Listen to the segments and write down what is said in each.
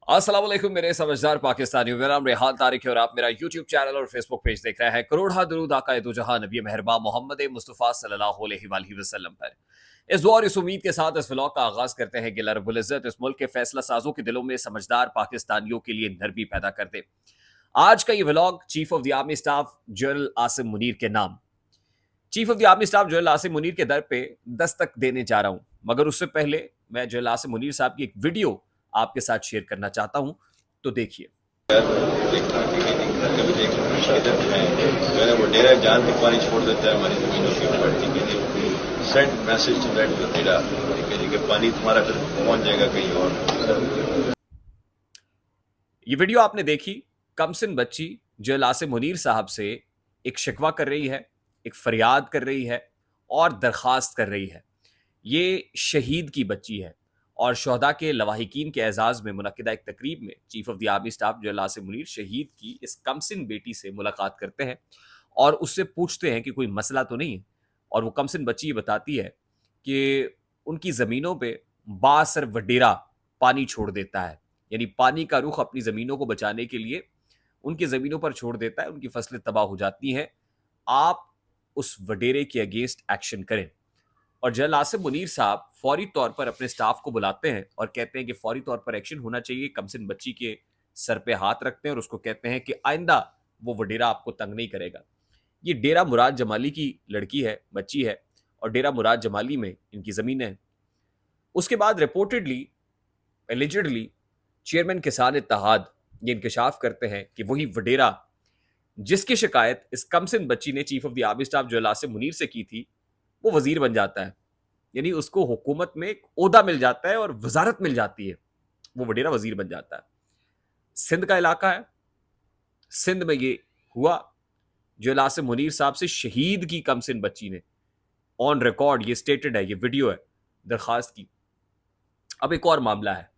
अस्सलाम वालेकुम मेरे समझदार पाकिस्तानियों। मेरा नाम रेहान तारिक है और आप मेरा यूट्यूब चैनल और फेसबुक पेज देख रहे हैं। करोड़ा दरूद आका दो जहां नबी मेहरबान मोहम्मद मुस्तफ़ा सल्लल्लाहु अलैहि वसल्लम पर। इस दुआ और इस उम्मीद के साथ इस व्लॉग का आगाज करते हैं कि अल्लाह रब्बुल इज्जत इस मुल्क के फैसला साजों के दिलों में समझदार पाकिस्तानियों के लिए नरमी पैदा कर दे। आज का ये vlog chief of the army staff general Asim Munir के नाम। Chief of the army staff general Asim Munir के दर पे दस्तक देने जा रहा हूं, मगर उससे पहले मैं जनरल आसिम मुनीर साहब की एक वीडियो आपके साथ शेयर करना चाहता हूं, तो देखिए। वो डेरा जान तक पानी छोड़ देता है हमारी जमीनों के ऊपर, ठीक है जी। सेंड मैसेज टू दैट डेरा, ठीक है जी, कि पानी तुम्हारा फिर पहुंच जाएगा कहीं और। ये वीडियो आपने देखी, कमसिन बच्ची जनरल आसिम मुनीर साहब से एक शिकवा कर रही है, एक फरियाद कर रही है और दरख्वास्त कर रही है। ये शहीद की बच्ची है और शहदा के लवाहिकीन के एजाज़ में मुनक्किदा एक तकरीब में chief of the army staff general Asim Munir शहीद की इस कमसिन बेटी से मुलाकात करते हैं और उससे पूछते हैं कि कोई मसला तो नहीं है। और वो कमसिन बच्ची ये बताती है कि उनकी ज़मीनों पे बासर वडेरा पानी छोड़ देता है, यानी पानी का रुख अपनी ज़मीनों को बचाने के लिए उनकी ज़मीनों पर छोड़ देता है, उनकी फसलें तबाह हो जाती हैं। आप उस वडेरे के अगेंस्ट एक्शन करें। और जनरल आसिम मुनीर साहब फौरी तौर पर अपने स्टाफ को बुलाते हैं और कहते हैं कि फौरी तौर पर एक्शन होना चाहिए। कमसिन बच्ची के सर पे हाथ रखते हैं और उसको कहते हैं कि आइंदा वो वडेरा आपको तंग नहीं करेगा। ये डेरा मुराद जमाली की लड़की है, बच्ची है, और डेरा मुराद जमाली में इनकी ज़मीनें हैं। उसके बाद रिपोर्टेडली एलिजिडली चेयरमैन किसान इत्तेहाद ये इंकशाफ करते हैं कि वही वडेरा जिसकी शिकायत इस कमसिन बच्ची ने chief of the army staff general Asim Munir से की थी, वो वजीर बन जाता है। यानी उसको हुकूमत में एक ओहदा मिल जाता है और वजारत मिल जाती है, वो वडेरा वजीर बन जाता है। सिंध का इलाका है, सिंध में ये हुआ। जनरल आसिम मुनीर साहब से शहीद की कमसिन बच्ची ने ऑन रिकॉर्ड ये स्टेटेड है, ये वीडियो है दरखास्त की। अब एक और मामला है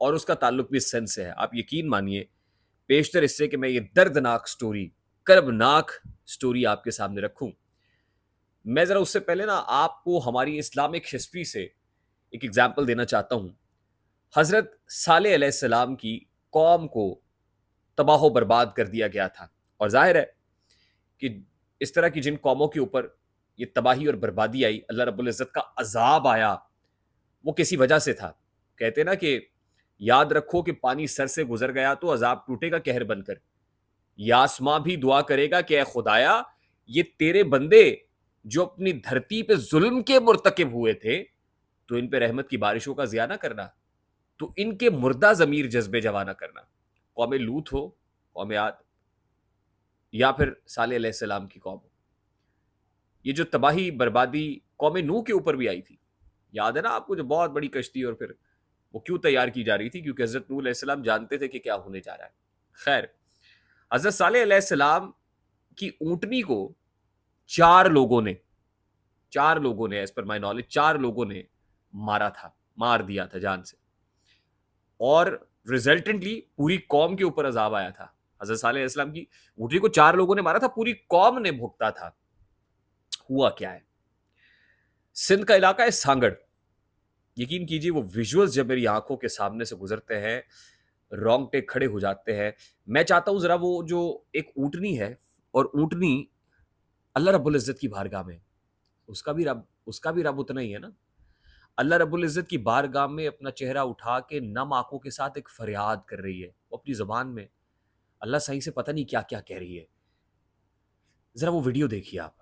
और उसका ताल्लुक भी सिंध से है। आप यकीन मानिए पेशतर इससे कि मैं ये दर्दनाक स्टोरी, कर्बनाक स्टोरी आपके सामने रखूं, मैं जरा उससे पहले ना आपको हमारी इस्लामिक हिस्ट्री से एक एग्जाम्पल देना चाहता हूं। हजरत सालेह अलैहिस्सलाम की कौम को तबाह बर्बाद कर दिया गया था, और जाहिर है कि इस तरह की जिन कौमों के ऊपर ये तबाही और बर्बादी आई, अल्लाह रब्बुल इज़्ज़त का अजाब आया, वो किसी वजह से था। कहते ना कि याद रखो कि पानी सर से गुजर गया तो अजाब टूटेगा कहर बनकर। यासमां भी दुआ करेगा कि ऐ खुदाया, ये तेरे बंदे जो अपनी धरती पे जुल्म के मुर्तकिब हुए थे, तो इन पे रहमत की बारिशों का जिया ना करना, तो इनके मुर्दा जमीर जज्बे जवा ना करना। कौम लूत हो, कौम आद, या फिर सालेह अलैहिस्सलाम की कौम हो। ये जो तबाही बर्बादी कौम नूह के ऊपर भी आई थी, याद है ना आपको, जो बहुत बड़ी कश्ती, और फिर वो क्यों तैयार की जा रही थी? क्योंकि हजरत नूह अलैहिस्सलाम जानते थे कि क्या होने जा रहा है। खैर, हजरत सालेह अलैहिस्सलाम की ऊंटनी को चार लोगों ने एज पर माई नॉलेज, चार लोगों ने मारा था, मार दिया था जान से, और रिजल्टेंटली पूरी कौम के ऊपर अजाब आया था। हजरत सालेह अलैहिस्सलाम की ऊँटनी को चार लोगों ने मारा था, पूरी कौम ने भुगता था। हुआ क्या है? सिंध का इलाका है सांगड़। यकीन कीजिए वो विजुअल्स जब मेरी आंखों के सामने से गुजरते हैं, रोंगटे खड़े हो जाते हैं। मैं चाहता हूं जरा वो जो एक ऊंटनी है, और ऊंटनी अल्लाह रब्बुल इज्जत की बारगाह में, उसका भी रब उतना ही है ना। अल्लाह रब्बुल इज्जत की बारगाह में अपना चेहरा उठा के नम आंखों के साथ एक फरियाद कर रही है, वो अपनी जबान में अल्लाह सही से पता नहीं क्या क्या कह रही है। जरा वो वीडियो देखिए आप।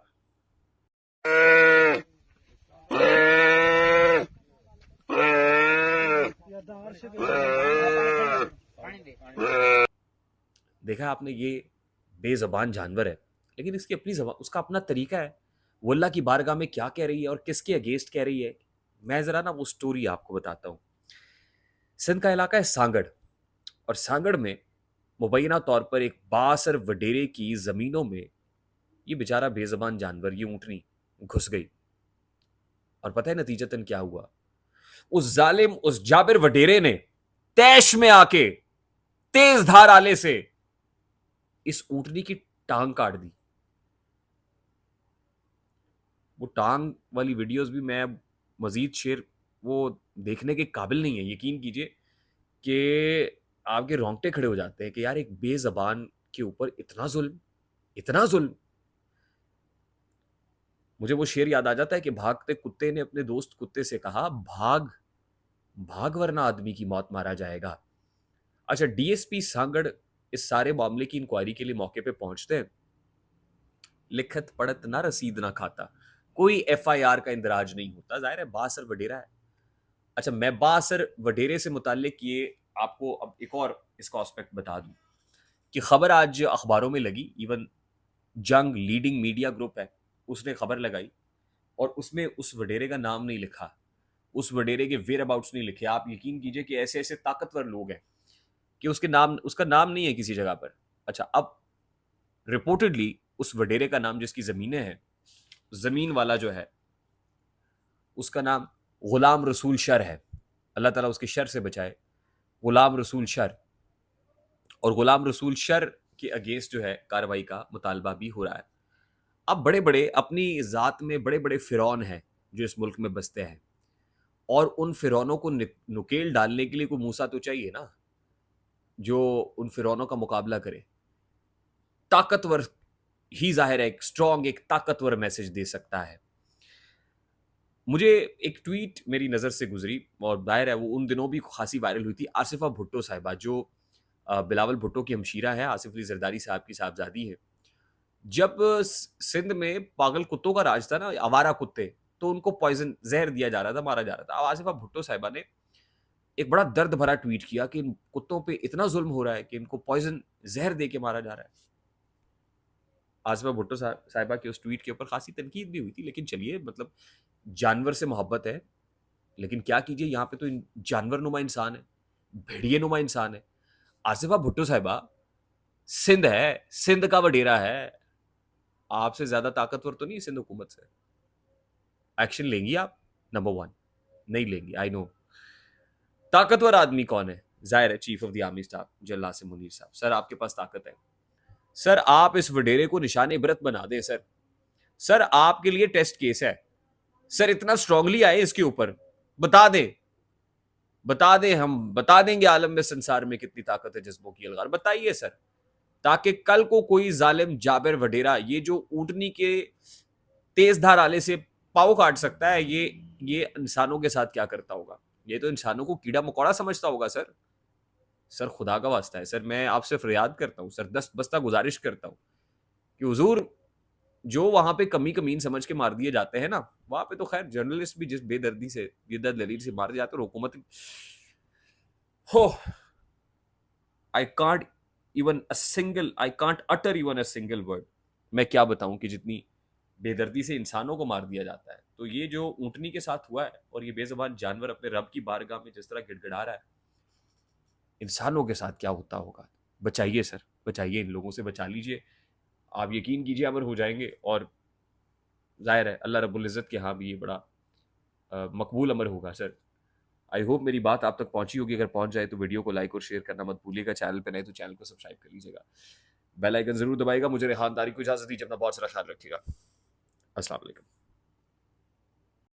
देखा आपने, ये बेजबान जानवर है, लेकिन इसकी अपनी जबान, उसका अपना तरीका है। वो अल्लाह की बारगाह में क्या कह रही है और किसके अगेंस्ट कह रही है, मैं जरा ना वो स्टोरी आपको बताता हूँ। सिंध का इलाका है सांगड़, और सांगड़ में मुबैना तौर पर एक बासर वडेरे की जमीनों में ये बेचारा बेजबान जानवर, ये ऊंटनी, घुस गई। और पता है नतीजतन क्या हुआ? उस जालिम, उस जाबिर वडेरे ने तैश में आके तेज धार आले से इस ऊंटनी की टांग काट दी। वो टांग वाली वीडियोस भी मैं मजीद शेयर वो देखने के काबिल नहीं है। यकीन कीजिए कि آپ کے رونگٹے کھڑے ہو جاتے ہیں کہ یار ایک بے زبان کے اوپر اتنا ظلم، اتنا ظلم. مجھے وہ شعر یاد آ جاتا ہے کہ بھاگتے کتے نے اپنے دوست کتے سے کہا بھاگ بھاگ ورنہ آدمی کی موت مارا جائے گا. اچھا ڈی ایس پی سانگڑ اس سارے معاملے کی انکوائری کے لیے موقع پہ پہنچتے ہیں. لکھت پڑھت نہ رسید نہ کھاتا، کوئی ایف آئی آر کا اندراج نہیں ہوتا. ظاہر ہے با اثر وڈیرا ہے. اچھا میں با اثر وڈیرے سے متعلق یہ آپ کو اب ایک اور اس کا اسپیکٹ بتا دوں کہ خبر آج اخباروں میں لگی. ایون جنگ لیڈنگ میڈیا گروپ ہے، اس نے خبر لگائی اور اس میں اس وڈیرے کا نام نہیں لکھا، اس وڈیرے کے ویئر اباؤٹس نہیں لکھے. آپ یقین کیجئے کہ ایسے ایسے طاقتور لوگ ہیں کہ اس کا نام نہیں ہے کسی جگہ پر. اچھا اب رپورٹڈلی اس وڈیرے کا نام جس کی زمینیں ہیں، زمین والا جو ہے اس کا نام غلام رسول شر ہے. اللہ تعالیٰ اس کے شر سے بچائے. غلام رسول شر، اور غلام رسول شر کے اگینسٹ جو ہے کارروائی کا مطالبہ بھی ہو رہا ہے. اب بڑے بڑے اپنی ذات میں بڑے بڑے فرعون ہیں جو اس ملک میں بستے ہیں، اور ان فرعونوں کو نکیل ڈالنے کے لیے کوئی موسیٰ تو چاہیے نا جو ان فرعونوں کا مقابلہ کرے. طاقتور ہی ظاہر ہے ایک اسٹرانگ ایک طاقتور میسج دے سکتا ہے. مجھے ایک ٹویٹ میری نظر سے گزری اور ظاہر ہے وہ ان دنوں بھی خاصی وائرل ہوئی تھی. آصفہ بھٹو صاحبہ جو بلاول بھٹو کی ہمشیرہ ہے، آصف علی زرداری صاحب کی صاحبزادی ہے. جب سندھ میں پاگل کتوں کا راج تھا نا، آوارہ کتے، تو ان کو پوائزن زہر دیا جا رہا تھا، مارا جا رہا تھا. آصفہ بھٹو صاحبہ نے ایک بڑا درد بھرا ٹویٹ کیا کہ ان کتوں پہ اتنا ظلم ہو رہا ہے کہ ان کو پوائزن زہر دے کے مارا جا رہا ہے. آصفہ بھٹو صاحبہ کے اس ٹویٹ کے اوپر خاصی تنقید بھی ہوئی تھی، لیکن چلیے مطلب جانور سے محبت ہے، لیکن کیا کیجئے یہاں پہ تو جانور نما انسان ہے، بھیڑیے نما انسان ہے. آصفہ بھٹو صاحبہ سندھ ہے، سندھ کا وڈیرا ہے، آپ سے زیادہ طاقتور تو نہیں سندھ حکومت سے. ایکشن لیں گی آپ؟ نمبر 1 نہیں لیں گی. آئی نو. طاقتور آدمی کون ہے؟ ظاہر ہے chief of the army staff جل عاصم منیر صاحب. سر آپ کے پاس طاقت ہے سر، آپ اس وڈیرے کو نشان عبرت بنا دیں سر. سر آپ کے لیے ٹیسٹ کیس ہے سر، اتنا سٹرونگلی آئے اس کے اوپر، بتا دیں ہم بتا دیں گے عالم میں سنسار میں کتنی طاقت ہے جذبوں کی الغار. بتائیے سر، تاکہ کل کو کوئی ظالم جابر وڈیرا یہ جو اونٹنی کے تیز دھار آلے سے پاؤ کاٹ سکتا ہے، یہ انسانوں کے ساتھ کیا کرتا ہوگا؟ یہ تو انسانوں کو کیڑا مکوڑا سمجھتا ہوگا سر. سر خدا کا واسطہ ہے سر، میں آپ سے فریاد کرتا ہوں سر، دست بستہ گزارش کرتا ہوں کہ حضور جو وہاں پہ کمی کمین سمجھ کے مار دیے جاتے ہیں نا، وہاں پہ تو خیر جرنلسٹ بھی جس بے دردی سے بے درد دلیل سے مار جاتے ہیں، حکومت ہو I can't utter even a single word. میں کیا بتاؤں کہ جتنی بے دردی سے انسانوں کو مار دیا جاتا ہے. تو یہ جو اونٹنی کے ساتھ ہوا ہے اور یہ بے زبان جانور اپنے رب کی بارگاہ میں جس طرح گڑ گڑا رہا ہے، انسانوں کے ساتھ کیا ہوتا ہوگا؟ بچائیے سر، بچائیے، ان لوگوں سے بچا لیجئے. آپ یقین کیجئے امر ہو جائیں گے، اور ظاہر ہے اللہ رب العزت کے ہاں بھی یہ بڑا مقبول امر ہوگا سر. آئی ہوپ میری بات آپ تک پہنچی ہوگی. اگر پہنچ جائے تو ویڈیو کو لائک اور شیئر کرنا مت بھولیے گا. چینل پہ نئے تو چینل کو سبسکرائب کر لیجیے گا، بیل آئیکن ضرور دبائیے گا. مجھے ریحان طارق کو اجازت دیجیے، اپنا بہت سارا خیال رکھیے گا. السلام علیکم.